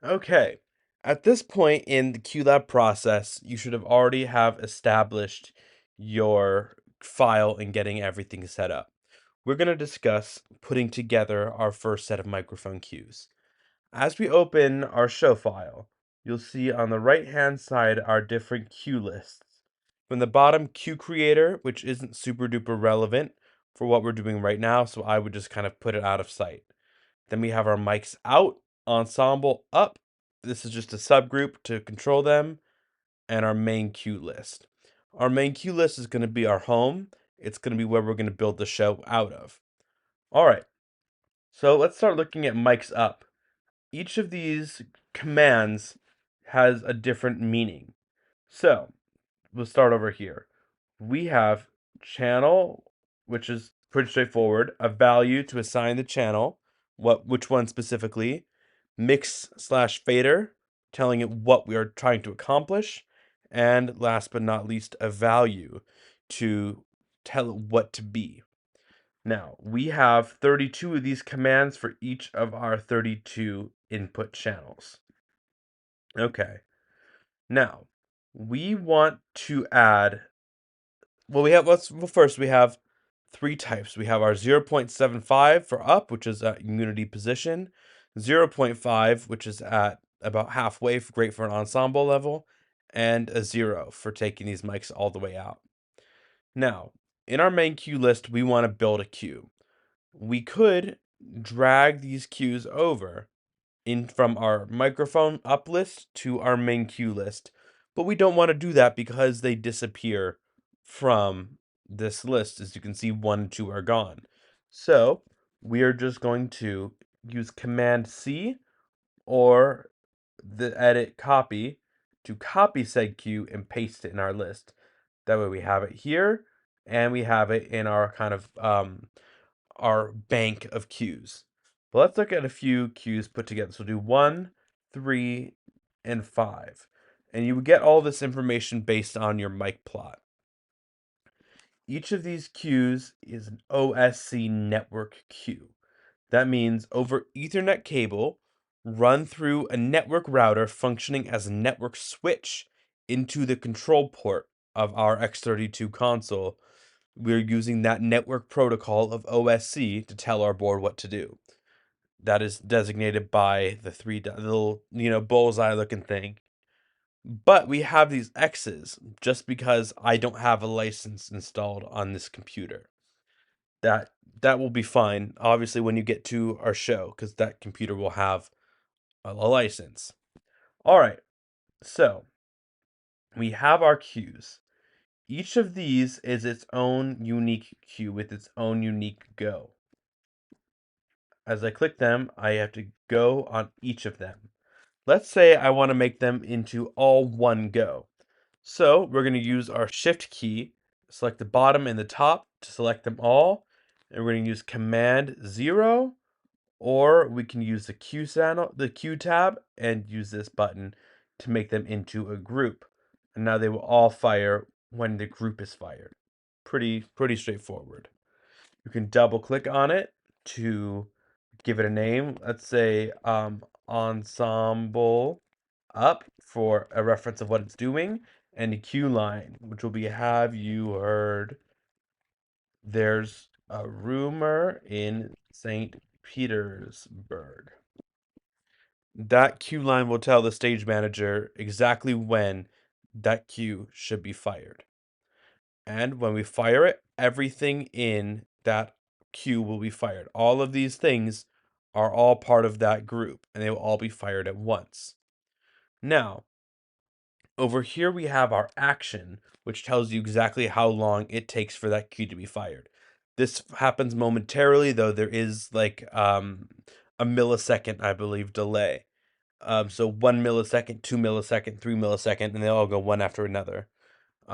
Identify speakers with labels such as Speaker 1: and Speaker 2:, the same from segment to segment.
Speaker 1: Okay. At this point in the QLab process, you should have already have established your file and getting everything set up. We're going to discuss putting together our first set of microphone cues. As we open our show file, you'll see on the right-hand side our different cue lists. From the bottom, cue creator, which isn't super duper relevant for what we're doing right now, so I would just kind of put it out of sight. Then we have our mics out, ensemble up. This is just a subgroup to control them, and our main cue list. Our main cue list is going to be our home. It's going to be where we're going to build the show out of. All right, so let's start looking at mics up. Each of these commands has a different meaning. So we'll start over here. We have channel, which is pretty straightforward, a value to assign the channel, which one specifically, mix slash fader, telling it what we are trying to accomplish, and last but not least, a value to tell it what to be. Now, we have 32 of these commands for each of our 32 input channels. Okay. Now, we want to add, first we have three types. We have our 0.75 for up, which is at unity position, 0.5, which is at about halfway, great for an ensemble level, and a 0 for taking these mics all the way out. Now, in our main cue list, we want to build a cue. We could drag these cues over in from our microphone up list to our main cue list, but we don't want to do that because they disappear from this list. As you can see, 1 and 2 are gone. So we are just going to use Command C or the edit copy to copy said cue and paste it in our list. That way we have it here and we have it in our kind of our bank of cues. But let's look at a few cues put together. So we'll do 1, 3, and 5. And you would get all this information based on your mic plot. Each of these cues is an OSC network cue. That means over Ethernet cable, run through a network router functioning as a network switch into the control port of our X32 console. We're using that network protocol of OSC to tell our board what to do. That is designated by the little, bullseye looking thing. But we have these X's just because I don't have a license installed on this computer. That that will be fine, obviously, when you get to our show, because that computer will have a license. All right, so we have our cues. Each of these is its own unique cue with its own unique go. As I click them, I have to go on each of them. Let's say I want to make them into all one go. So we're going to use our shift key, select the bottom and the top to select them all. And we're going to use Command 0, or we can use the Q tab and use this button to make them into a group. And now they will all fire when the group is fired. Pretty straightforward. You can double click on it to give it a name. Let's say ensemble up for a reference of what it's doing, and a cue line, which will be have you heard there's a rumor in St. Petersburg. That cue line will tell the stage manager exactly when that cue should be fired. And when we fire it, everything in that queue will be fired. All of these things are all part of that group, and they will all be fired at once. Now, over here we have our action, which tells you exactly how long it takes for that cue to be fired. This happens momentarily, though there is like a millisecond, I believe, delay. So 1 millisecond, 2 millisecond, 3 millisecond, and they all go one after another.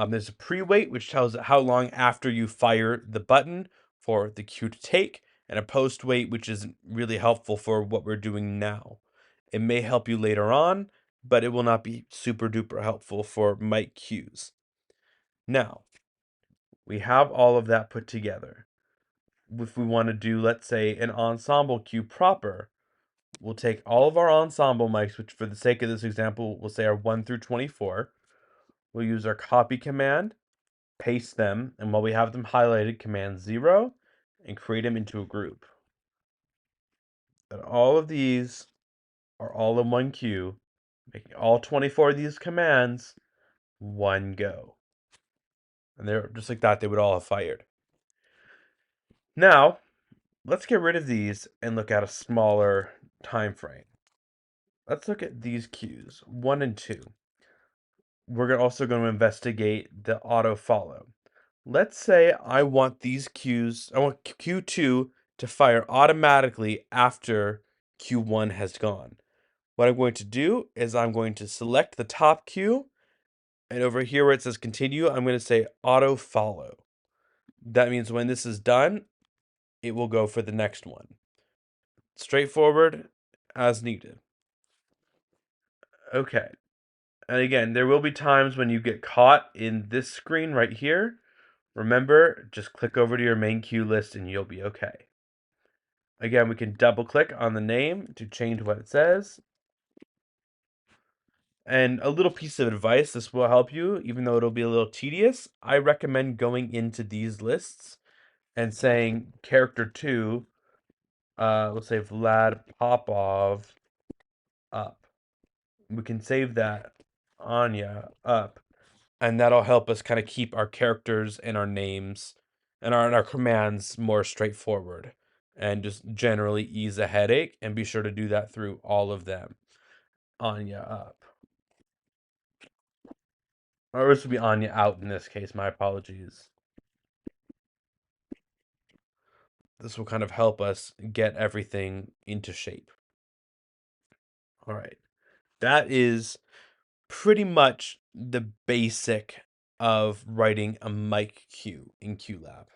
Speaker 1: There's a pre-wait, which tells it how long after you fire the button for the cue to take, and a post-wait, which isn't really helpful for what we're doing now. It may help you later on, but it will not be super duper helpful for mic cues. Now, we have all of that put together. If we want to do, let's say, an ensemble cue proper, we'll take all of our ensemble mics, which for the sake of this example, we'll say are 1 through 24. We'll use our copy command, paste them, and while we have them highlighted, command 0, and create them into a group. And all of these are all in one queue, making all 24 of these commands one go. And they're just like that, they would all have fired. Now, let's get rid of these and look at a smaller time frame. Let's look at these queues, 1 and 2. We're also going to investigate the auto follow. Let's say I want these queues, I want Q2 to fire automatically after Q1 has gone. What I'm going to do is I'm going to select the top queue, and over here where it says continue, I'm going to say auto follow. That means when this is done, it will go for the next one. Straightforward, as needed. Okay. And again, there will be times when you get caught in this screen right here. Remember, just click over to your main queue list and you'll be okay. Again, we can double click on the name to change what it says. And a little piece of advice, this will help you, even though it'll be a little tedious. I recommend going into these lists and saying character 2, let's say Vlad Popov up. We can save that Anya up, and that'll help us kind of keep our characters and our names and our commands more straightforward and just generally ease a headache, and be sure to do that through all of them. Anya up. Or this would be Anya out in this case, my apologies. This will kind of help us get everything into shape. All right. That is pretty much the basic of writing a mic queue in QLab.